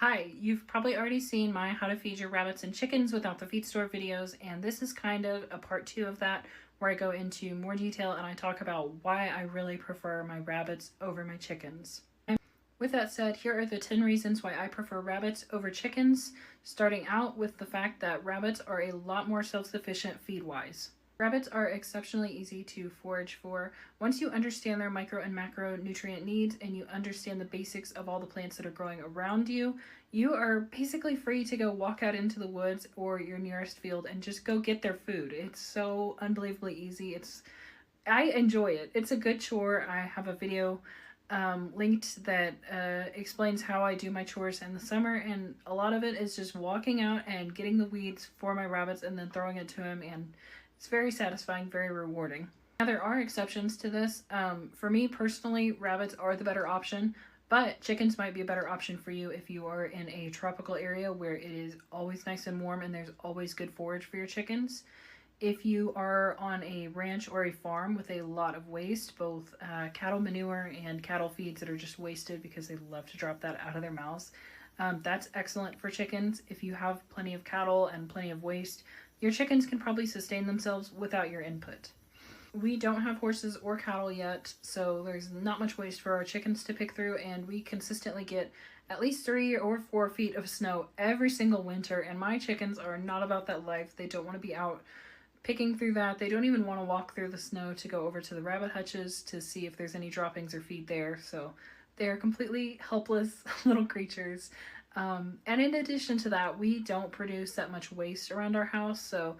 Hi, you've probably already seen my how to feed your rabbits and chickens without the feed store videos, and this is kind of a part 2 of that where I go into more detail and I talk about why I really prefer my rabbits over my chickens. With that said, here are the 10 reasons why I prefer rabbits over chickens, starting out with the fact that rabbits are a lot more self-sufficient feed-wise. Rabbits are exceptionally easy to forage for. Once you understand their micro and macronutrient needs and you understand the basics of all the plants that are growing around you, you are basically free to go walk out into the woods or your nearest field and just go get their food. It's so unbelievably easy. I enjoy it. It's a good chore. I have a video linked that explains how I do my chores in the summer, and a lot of it is just walking out and getting the weeds for my rabbits and then throwing it to them, and it's very satisfying, very rewarding. Now there are exceptions to this. For me personally, rabbits are the better option, but chickens might be a better option for you if you are in a tropical area where it is always nice and warm and there's always good forage for your chickens. If you are on a ranch or a farm with a lot of waste, both cattle manure and cattle feeds that are just wasted because they love to drop that out of their mouths, that's excellent for chickens. If you have plenty of cattle and plenty of waste, your chickens can probably sustain themselves without your input. We don't have horses or cattle yet, so there's not much waste for our chickens to pick through, and we consistently get at least 3 or 4 feet of snow every single winter, and my chickens are not about that life. They don't want to be out picking through that. They don't even want to walk through the snow to go over to the rabbit hutches to see if there's any droppings or feed there, so they're completely helpless little creatures. And in addition to that, we don't produce that much waste around our house, so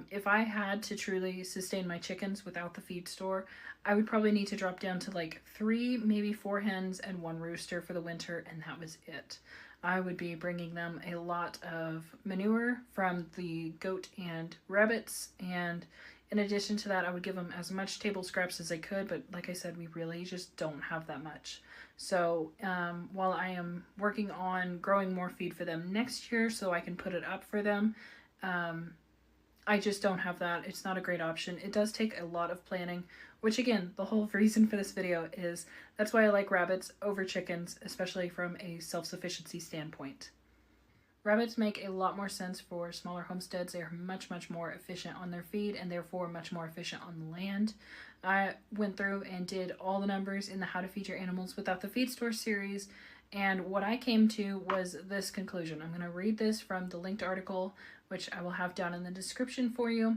if I had to truly sustain my chickens without the feed store, I would probably need to drop down to like 3, maybe 4 hens and 1 rooster for the winter, and that was it. I would be bringing them a lot of manure from the goat and rabbits, and in addition to that, I would give them as much table scraps as I could, but like I said, we really just don't have that much. So while I am working on growing more feed for them next year so I can put it up for them, I just don't have that. It's not a great option. It does take a lot of planning, which again, the whole reason for this video is that's why I like rabbits over chickens, especially from a self-sufficiency standpoint. Rabbits make a lot more sense for smaller homesteads. They are much more efficient on their feed and therefore much more efficient on the land. I went through and did all the numbers in the How to Feed Your Animals Without the Feed Store series, and what I came to was this conclusion. I'm going to read this from the linked article, which I will have down in the description for you.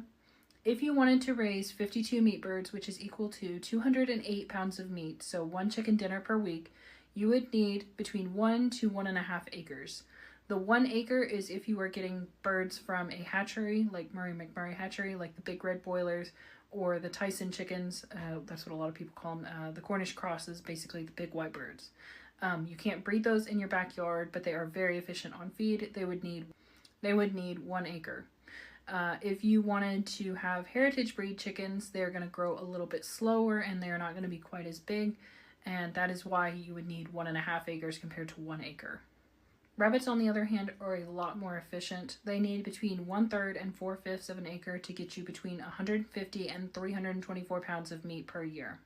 If you wanted to raise 52 meat birds, which is equal to 208 pounds of meat, so 1 chicken dinner per week, you would need between 1 to 1.5 acres. The 1 acre is if you are getting birds from a hatchery, like Murray McMurray hatchery, like the big red boilers, or the Tyson chickens, that's what a lot of people call them, the Cornish crosses, basically the big white birds. You can't breed those in your backyard, but they are very efficient on feed. They would need 1 acre. If you wanted to have heritage breed chickens, they're going to grow a little bit slower and they're not going to be quite as big, and that is why you would need 1.5 acres compared to 1 acre. Rabbits, on the other hand, are a lot more efficient. They need between 1/3 and 4/5 of an acre to get you between 150 and 324 pounds of meat per year.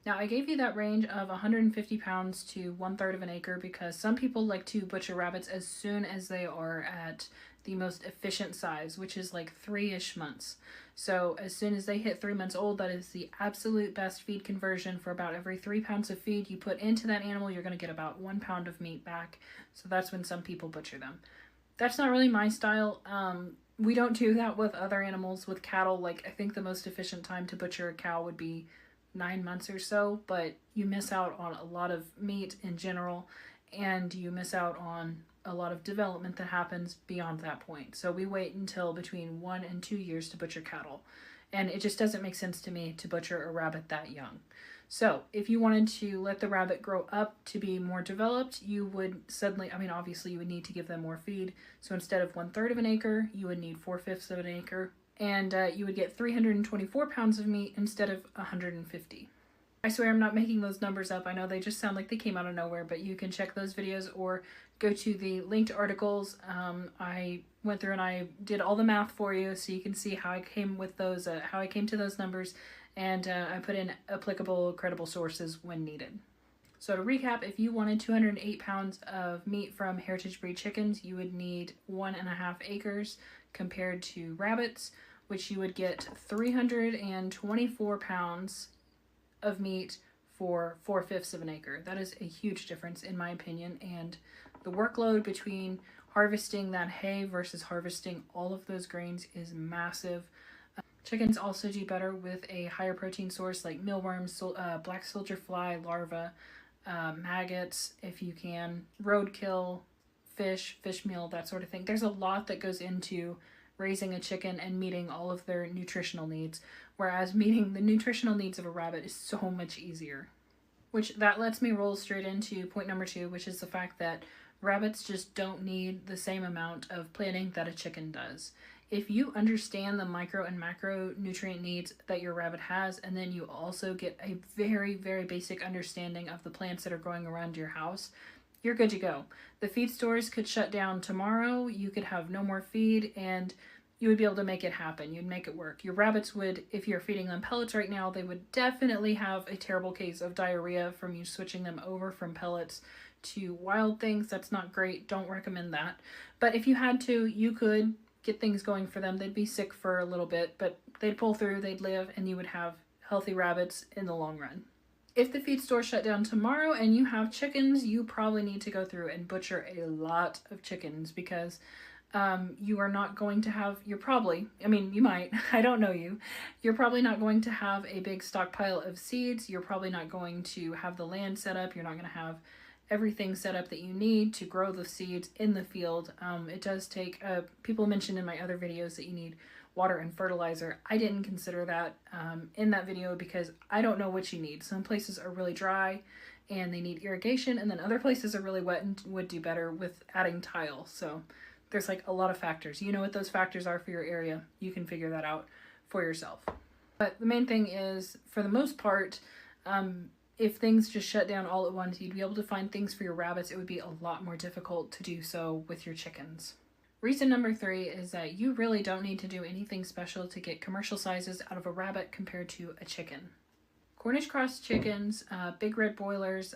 Now, I gave you that range of 150 pounds to 1/3 of an acre because some people like to butcher rabbits as soon as they are at the most efficient size, which is like 3-ish months. So as soon as they hit 3 months old, that is the absolute best feed conversion. For about every 3 pounds of feed you put into that animal, you're going to get about 1 pound of meat back. So that's when some people butcher them. That's not really my style. We don't do that with other animals. With cattle, like I think the most efficient time to butcher a cow would be 9 months or so, but you miss out on a lot of meat in general, and you miss out on a lot of development that happens beyond that point. So we wait until between 1 and 2 years to butcher cattle, and it just doesn't make sense to me to butcher a rabbit that young. So if you wanted to let the rabbit grow up to be more developed, you would suddenly, obviously you would need to give them more feed. So instead of 1/3 of an acre, you would need 4/5 of an acre, and you would get 324 pounds of meat instead of 150. I swear I'm not making those numbers up. I know they just sound like they came out of nowhere, but you can check those videos or go to the linked articles. I went through and I did all the math for you so you can see how I came with those, how I came to those numbers, and I put in applicable, credible sources when needed. So to recap, if you wanted 208 pounds of meat from heritage breed chickens, you would need 1.5 acres, compared to rabbits, which you would get 324 pounds of meat for 4/5 of an acre. That is a huge difference in my opinion, and the workload between harvesting that hay versus harvesting all of those grains is massive. Chickens also do better with a higher protein source like mealworms, black soldier fly larvae, maggots if you can, roadkill, fish meal, that sort of thing. There's a lot that goes into raising a chicken and meeting all of their nutritional needs, whereas meeting the nutritional needs of a rabbit is so much easier. Which that lets me roll straight into point number 2, which is the fact that rabbits just don't need the same amount of planting that a chicken does. If you understand the micro and macro nutrient needs that your rabbit has, and then you also get a very, very basic understanding of the plants that are growing around your house, you're good to go. The feed stores could shut down tomorrow, you could have no more feed, and you would be able to make it happen. You'd make it work. Your rabbits would, if you're feeding them pellets right now, they would definitely have a terrible case of diarrhea from you switching them over from pellets to wild things. That's not great. Don't recommend that. But if you had to, you could get things going for them. They'd be sick for a little bit, but they'd pull through, they'd live, and you would have healthy rabbits in the long run. If the feed store shut down tomorrow and you have chickens, you probably need to go through and butcher a lot of chickens, because you are not going to have, you might, I don't know you. You're probably not going to have a big stockpile of seeds. You're probably not going to have the land set up. You're not going to have everything set up that you need to grow the seeds in the field. It does take, people mentioned in my other videos that you need water and fertilizer. I didn't consider that in that video because I don't know what you need. Some places are really dry and they need irrigation, and then other places are really wet and would do better with adding tile. So there's like a lot of factors. You know what those factors are for your area. You can figure that out for yourself. But the main thing is, for the most part, if things just shut down all at once, you'd be able to find things for your rabbits. It would be a lot more difficult to do so with your chickens. Reason number 3 is that you really don't need to do anything special to get commercial sizes out of a rabbit compared to a chicken. Cornish cross chickens, big red boilers,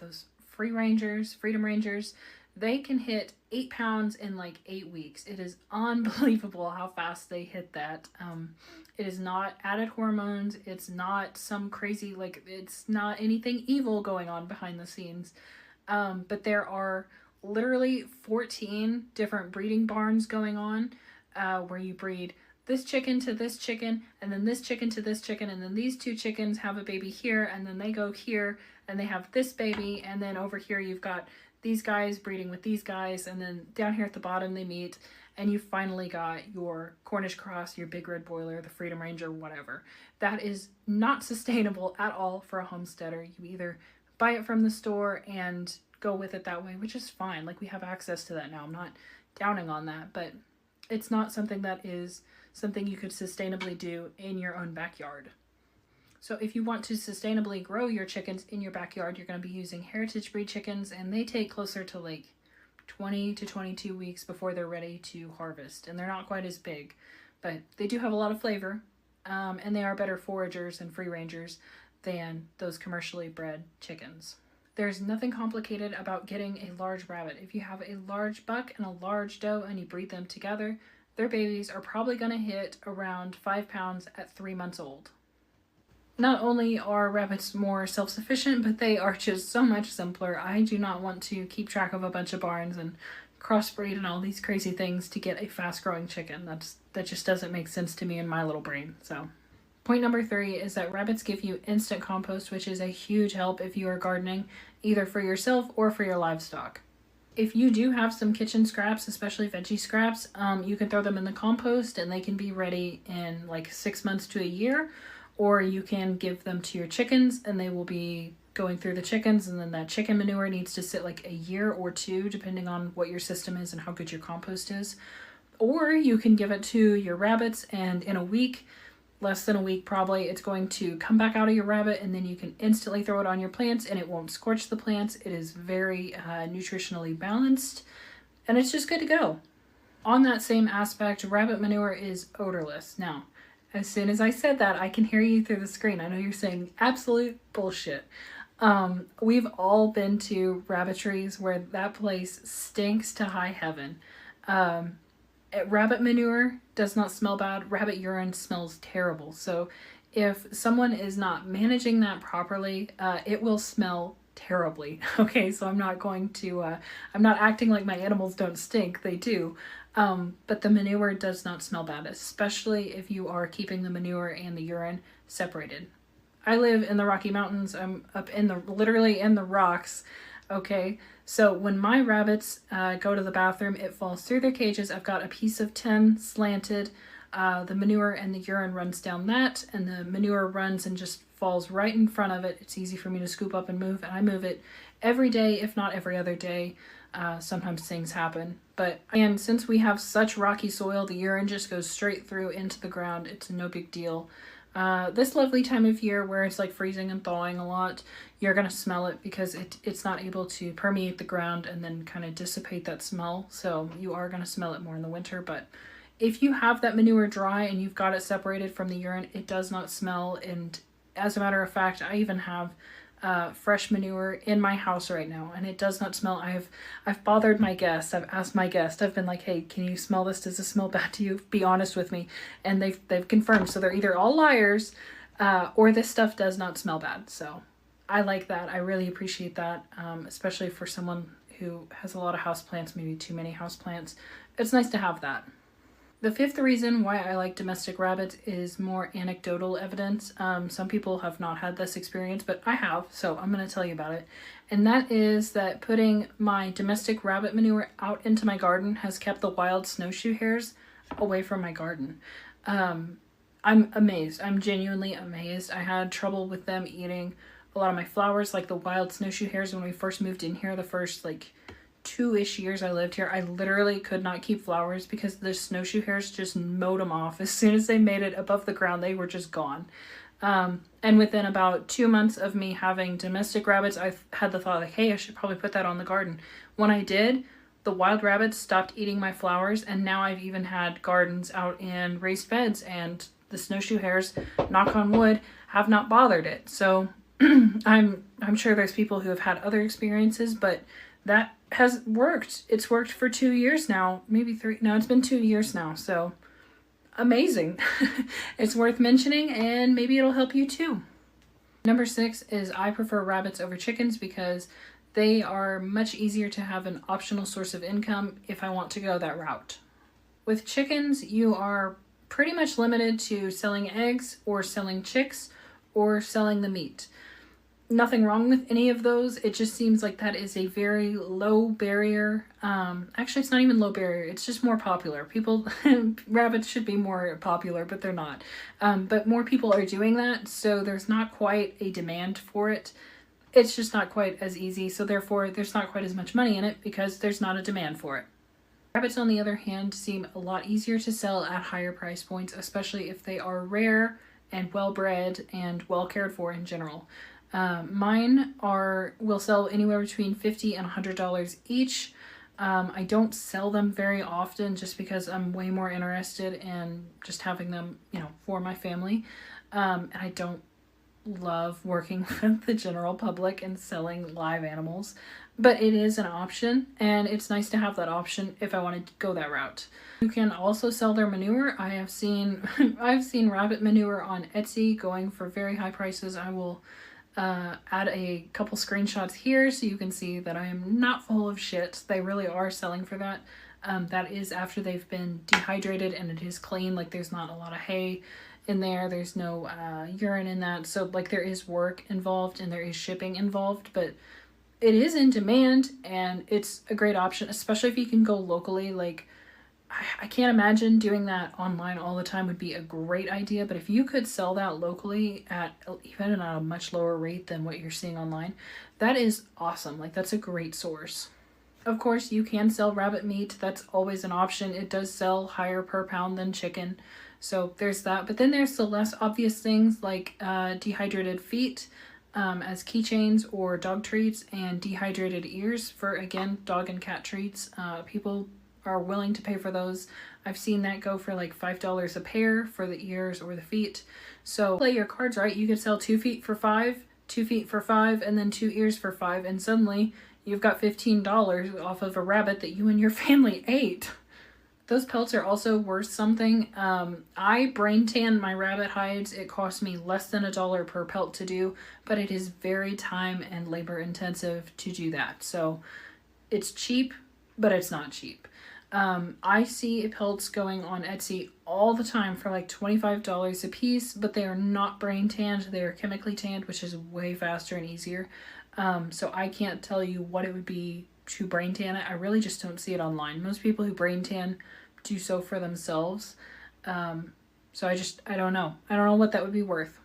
those freedom rangers, they can hit 8 pounds in like 8 weeks. It is unbelievable how fast they hit that. It is not added hormones. It's not some crazy, it's not anything evil going on behind the scenes. But there are literally 14 different breeding barns going on where you breed this chicken to this chicken, and then this chicken to this chicken, and then these 2 chickens have a baby here, and then they go here and they have this baby, and then over here you've got these guys breeding with these guys, and then down here at the bottom they meet, and you finally got your Cornish cross, your big red boiler, the Freedom Ranger, whatever. That is not sustainable at all for a homesteader. You either buy it from the store and go with it that way, which is fine. Like, we have access to that now. I'm not downing on that, but it's not something that is something you could sustainably do in your own backyard. So if you want to sustainably grow your chickens in your backyard, you're going to be using heritage breed chickens, and they take closer to like 20 to 22 weeks before they're ready to harvest. And they're not quite as big, but they do have a lot of flavor, and they are better foragers and free rangers than those commercially bred chickens. There's nothing complicated about getting a large rabbit. If you have a large buck and a large doe and you breed them together, their babies are probably going to hit around 5 pounds at 3 months old. Not only are rabbits more self-sufficient, but they are just so much simpler. I do not want to keep track of a bunch of barns and crossbreed and all these crazy things to get a fast-growing chicken. That just doesn't make sense to me in my little brain. So, point number 3 is that rabbits give you instant compost, which is a huge help if you are gardening, either for yourself or for your livestock. If you do have some kitchen scraps, especially veggie scraps, you can throw them in the compost and they can be ready in like 6 months to a year. Or you can give them to your chickens and they will be going through the chickens, and then that chicken manure needs to sit like a year or 2 depending on what your system is and how good your compost is. Or you can give it to your rabbits, and in a week, less than a week probably, it's going to come back out of your rabbit, and then you can instantly throw it on your plants and it won't scorch the plants. It is very nutritionally balanced, and it's just good to go. On that same aspect, rabbit manure is odorless. Now, as soon as I said that, I can hear you through the screen. I know you're saying absolute bullshit. We've all been to rabbitries where that place stinks to high heaven. Um, Rabbit manure does not smell bad. Rabbit urine smells terrible. So if someone is not managing that properly, it will smell terribly. Okay, so I'm not acting like my animals don't stink. They do. But the manure does not smell bad, especially if you are keeping the manure and the urine separated. I live in the Rocky Mountains. I'm up in the literally in the rocks. Okay, so when my rabbits go to the bathroom, it falls through their cages. I've got a piece of tin slanted. The manure and the urine runs down that, and the manure runs and just falls right in front of it. It's easy for me to scoop up and move, and I move it every day, if not every other day. Sometimes things happen. And since we have such rocky soil, the urine just goes straight through into the ground. It's no big deal. This lovely time of year where it's like freezing and thawing a lot, you're going to smell it because it's not able to permeate the ground and then kind of dissipate that smell. So you are going to smell it more in the winter. But if you have that manure dry and you've got it separated from the urine, it does not smell. And as a matter of fact, I even have fresh manure in my house right now, and it does not smell. I've bothered my guests. I've asked my guests. I've been like, hey, can you smell this? Does this smell bad to you? Be honest with me. And they've confirmed. So they're either all liars, or this stuff does not smell bad. So I like that. I really appreciate that, especially for someone who has a lot of houseplants, maybe too many houseplants. It's nice to have that. The fifth reason why I like domestic rabbits is more anecdotal evidence. Some people have not had this experience, but I have, so I'm going to tell you about it. And that is that putting my domestic rabbit manure out into my garden has kept the wild snowshoe hares away from my garden. I'm amazed. I'm genuinely amazed. I had trouble with them eating a lot of my flowers, like the wild snowshoe hares when we first moved in here, the first like 2-ish years I lived here. I literally could not keep flowers because the snowshoe hares just mowed them off. As soon as they made it above the ground, they were just gone. And within about 2 months of me having domestic rabbits, I had the thought like, hey, I should probably put that on the garden. When I did, the wild rabbits stopped eating my flowers, and now I've even had gardens out in raised beds, and the snowshoe hares, knock on wood, have not bothered it. So I'm sure there's people who have had other experiences, but that has worked. It's worked for 2 years now, maybe 3. No, it's been 2 years now. So amazing. It's worth mentioning, and maybe it'll help you too. Number 6 is I prefer rabbits over chickens because they are much easier to have an optional source of income if I want to go that route. With chickens, you are pretty much limited to selling eggs or selling chicks or selling the meat. Nothing wrong with any of those. It just seems like that is a very low barrier. Actually, it's not even low barrier. It's just more popular. Rabbits should be more popular, but they're not. But more people are doing that, so there's not quite a demand for it. It's just not quite as easy, so therefore there's not quite as much money in it because there's not a demand for it. Rabbits, on the other hand, seem a lot easier to sell at higher price points, especially if they are rare and well-bred and well cared for in general. Mine will sell anywhere between $50 and $100 each. I don't sell them very often just because I'm way more interested in just having them, for my family. And I don't love working with the general public and selling live animals, but it is an option, and it's nice to have that option if I want to go that route. You can also sell their manure. I've seen rabbit manure on Etsy going for very high prices. I will add a couple screenshots here so you can see that I am not full of shit. They really are selling for that. That is after they've been dehydrated and it is clean. Like there's not a lot of hay in there. There's no urine in that. So like there is work involved and there is shipping involved, but it is in demand and it's a great option, especially if you can go locally. Like I can't imagine doing that online all the time would be a great idea, but if you could sell that locally at even at a much lower rate than what you're seeing online, that is awesome. Like that's a great source. Of course, you can sell rabbit meat. That's always an option. It does sell higher per pound than chicken. So there's that. But then there's the less obvious things like dehydrated feet as keychains or dog treats, and dehydrated ears for, again, dog and cat treats. People are willing to pay for those. I've seen that go for like $5 a pair for the ears or the feet. So play your cards right. You could sell 2 feet for $5, 2 feet for $5 and then 2 ears for $5, and suddenly you've got $15 off of a rabbit that you and your family ate. Those pelts are also worth something. I brain tan my rabbit hides. It costs me less than $1 per pelt to do, but it is very time and labor intensive to do that. So it's cheap, but it's not cheap. I see pelts going on Etsy all the time for like $25 a piece, but they are not brain tanned. They are chemically tanned, which is way faster and easier. So I can't tell you what it would be to brain tan it. I really just don't see it online. Most people who brain tan do so for themselves. So I don't know. I don't know what that would be worth.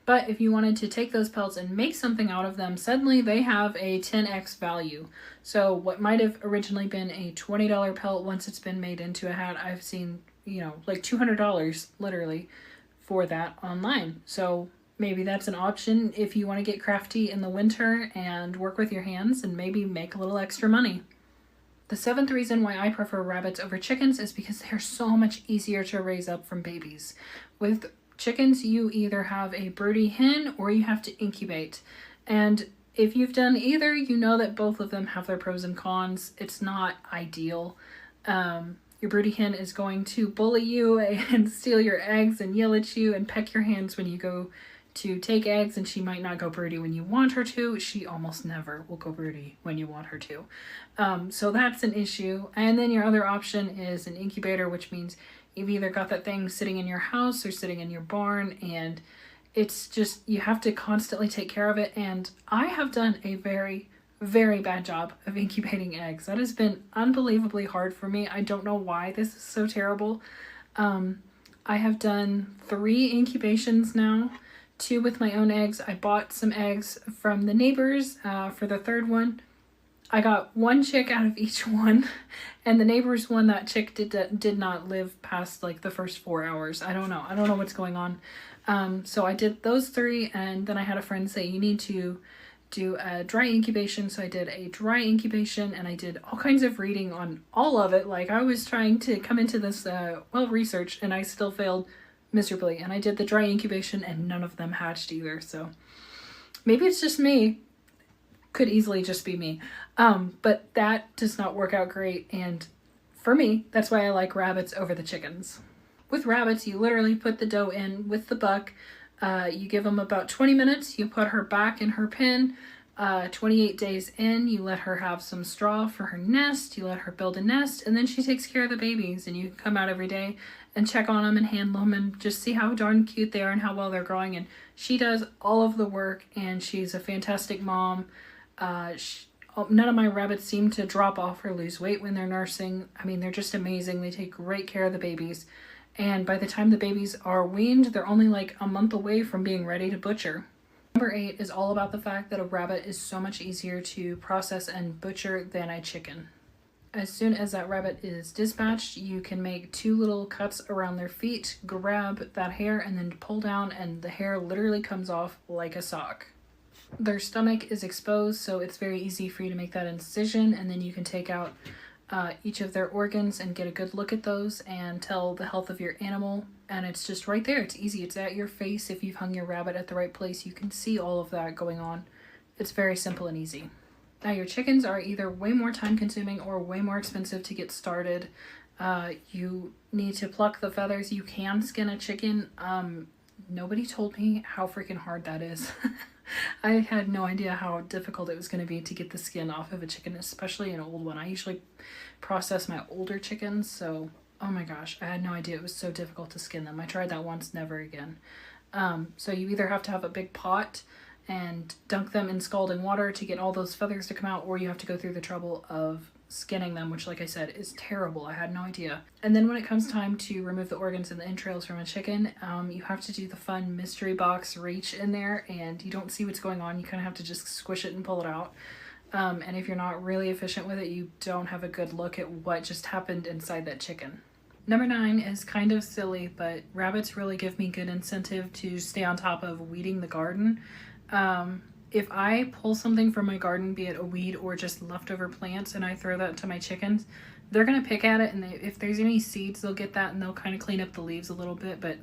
But if you wanted to take those pelts and make something out of them, suddenly they have a 10x value. So what might have originally been a $20 pelt, once it's been made into a hat, I've seen, like $200 literally for that online. So maybe that's an option if you want to get crafty in the winter and work with your hands and maybe make a little extra money. The 7th reason why I prefer rabbits over chickens is because they're so much easier to raise up from babies. With chickens, you either have a broody hen or you have to incubate. And if you've done either, you know that both of them have their pros and cons. It's not ideal. Your broody hen is going to bully you and steal your eggs and yell at you and peck your hands when you go to take eggs, and she might not go broody when you want her to. She almost never will go broody when you want her to. So that's an issue. And then your other option is an incubator, which means you've either got that thing sitting in your house or sitting in your barn, and it's just, you have to constantly take care of it. And I have done a very, very bad job of incubating eggs. That has been unbelievably hard for me. I don't know why this is so terrible. I have done 3 incubations now, 2 with my own eggs. I bought some eggs from the neighbors for the 3rd one. I got 1 chick out of each one, and the neighbor's one, that chick did not live past like the first 4 hours. I don't know what's going on. So I did those 3, and then I had a friend say you need to do a dry incubation. So I did a dry incubation, and I did all kinds of reading on all of it. Like, I was trying to come into this well researched, and I still failed miserably. And I did the dry incubation, and none of them hatched either. So maybe it's just me. Could easily just be me. But that does not work out great, and for me, that's why I like rabbits over the chickens. With rabbits, you literally put the dough in with the buck. You give them about 20 minutes. You put her back in her pen. 28 days in, you let her have some straw for her nest. You let her build a nest, and then she takes care of the babies. And you come out every day and check on them and handle them and just see how darn cute they are and how well they're growing. And she does all of the work, and she's a fantastic mom. None of my rabbits seem to drop off or lose weight when they're nursing. I mean, they're just amazing. They take great care of the babies. And by the time the babies are weaned, they're only like a month away from being ready to butcher. Number 8 is all about the fact that a rabbit is so much easier to process and butcher than a chicken. As soon as that rabbit is dispatched, you can make 2 little cuts around their feet, grab that hair, and then pull down, and the hair literally comes off like a sock. Their stomach is exposed, so it's very easy for you to make that incision, and then you can take out each of their organs and get a good look at those and tell the health of your animal. And it's just right there. It's easy. It's at your face. If you've hung your rabbit at the right place, you can see all of that going on. It's very simple and easy. Now, your chickens are either way more time consuming or way more expensive to get started. You need to pluck the feathers. You can skin a chicken. Nobody told me how freaking hard that is. I had no idea how difficult it was going to be to get the skin off of a chicken, especially an old one. I usually process my older chickens, so oh my gosh, I had no idea it was so difficult to skin them. I tried that once, never again. So you either have to have a big pot and dunk them in scalding water to get all those feathers to come out, or you have to go through the trouble of skinning them, which, like I said, is terrible. I had no idea. And then when it comes time to remove the organs and the entrails from a chicken, you have to do the fun mystery box reach in there, and you don't see what's going on. You kind of have to just squish it and pull it out. And if you're not really efficient with it, you don't have a good look at what just happened inside that chicken. Number 9 is kind of silly, but rabbits really give me good incentive to stay on top of weeding the garden. If I pull something from my garden, be it a weed or just leftover plants, and I throw that to my chickens, they're going to pick at it, and if there's any seeds, they'll get that, and they'll kind of clean up the leaves a little bit, but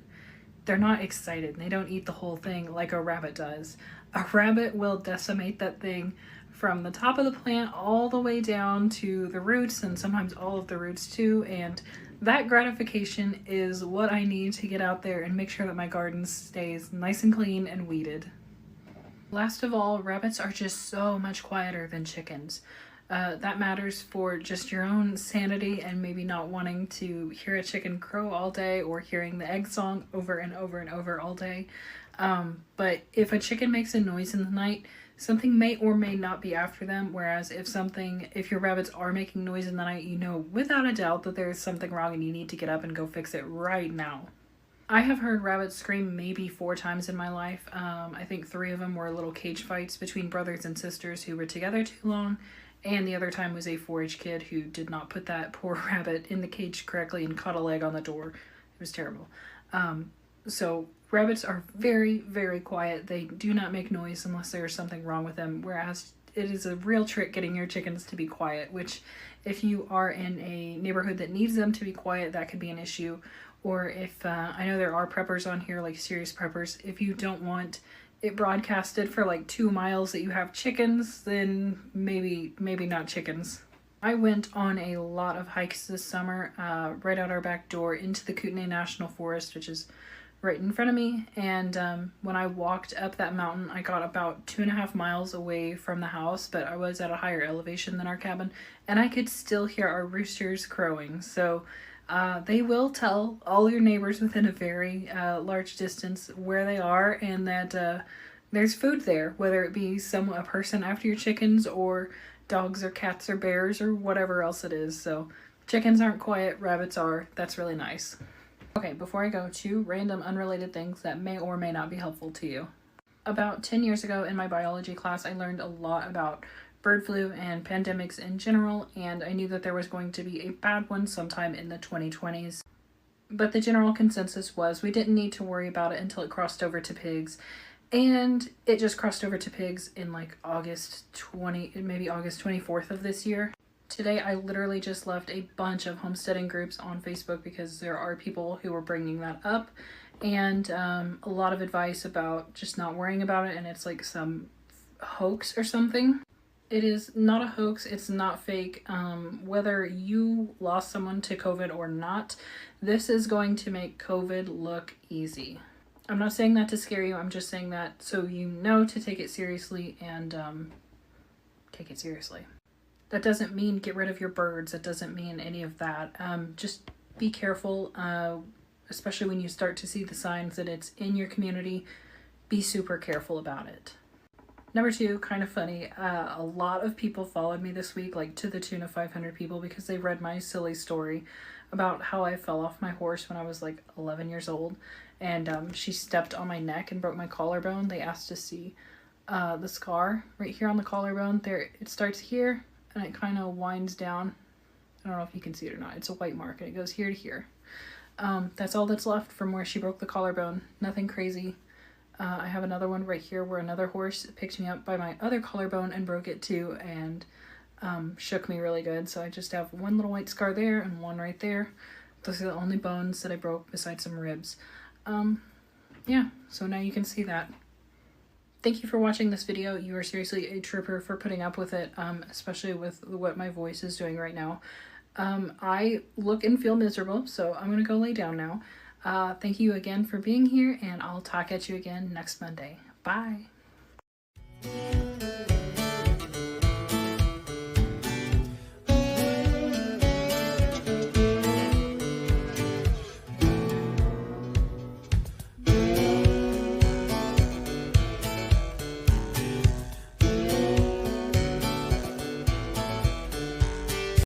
they're not excited. They don't eat the whole thing like a rabbit does. A rabbit will decimate that thing from the top of the plant all the way down to the roots, and sometimes all of the roots too, and that gratification is what I need to get out there and make sure that my garden stays nice and clean and weeded. Last of all, rabbits are just so much quieter than chickens. That matters for just your own sanity and maybe not wanting to hear a chicken crow all day or hearing the egg song over and over and over all day. But if a chicken makes a noise in the night, something may or may not be after them. Whereas if your rabbits are making noise in the night, you know without a doubt that there's something wrong and you need to get up and go fix it right now. I have heard rabbits scream maybe 4 times in my life. I think 3 of them were little cage fights between brothers and sisters who were together too long. And the other time was a 4-H kid who did not put that poor rabbit in the cage correctly and caught a leg on the door. It was terrible. So rabbits are very, very quiet. They do not make noise unless there's something wrong with them, whereas it is a real trick getting your chickens to be quiet, which if you are in a neighborhood that needs them to be quiet, that could be an issue. Or if, I know there are preppers on here, like serious preppers, if you don't want it broadcasted for like 2 miles that you have chickens, then maybe not chickens. I went on a lot of hikes this summer, right out our back door into the Kootenai National Forest, which is right in front of me. And when I walked up that mountain, I got about 2.5 miles away from the house, but I was at a higher elevation than our cabin, and I could still hear our roosters crowing. So they will tell all your neighbors within a very large distance where they are and that there's food there, whether it be a person after your chickens or dogs or cats or bears or whatever else it is. So chickens aren't quiet, rabbits are. That's really nice. Okay, before I go, 2 random unrelated things that may or may not be helpful to you. About 10 years ago in my biology class, I learned a lot about bird flu and pandemics in general, and I knew that there was going to be a bad one sometime in the 2020s. But the general consensus was we didn't need to worry about it until it crossed over to pigs, and it just crossed over to pigs in like August 24th of this year. Today I literally just left a bunch of homesteading groups on Facebook because there are people who were bringing that up, and a lot of advice about just not worrying about it, and it's like some hoax or something. It is not a hoax, it's not fake. Whether you lost someone to COVID or not, this is going to make COVID look easy. I'm not saying that to scare you, I'm just saying that so you know to take it seriously and take it seriously. That doesn't mean get rid of your birds, that doesn't mean any of that. Just be careful, especially when you start to see the signs that it's in your community. Be super careful about it. Number 2, kind of funny, a lot of people followed me this week, like to the tune of 500 people, because they read my silly story about how I fell off my horse when I was like 11 years old, and she stepped on my neck and broke my collarbone. They asked to see the scar right here on the collarbone. There, it starts here, and it kind of winds down. I don't know if you can see it or not. It's a white mark, and it goes here to here. That's all that's left from where she broke the collarbone. Nothing crazy. I have another one right here where another horse picked me up by my other collarbone and broke it too, and shook me really good. So I just have one little white scar there and one right there. Those are the only bones that I broke besides some ribs. Yeah, so now you can see that. Thank you for watching this video. You are seriously a trooper for putting up with it, especially with what my voice is doing right now. I look and feel miserable, so I'm gonna go lay down now. Thank you again for being here, and I'll talk at you again next Monday. Bye.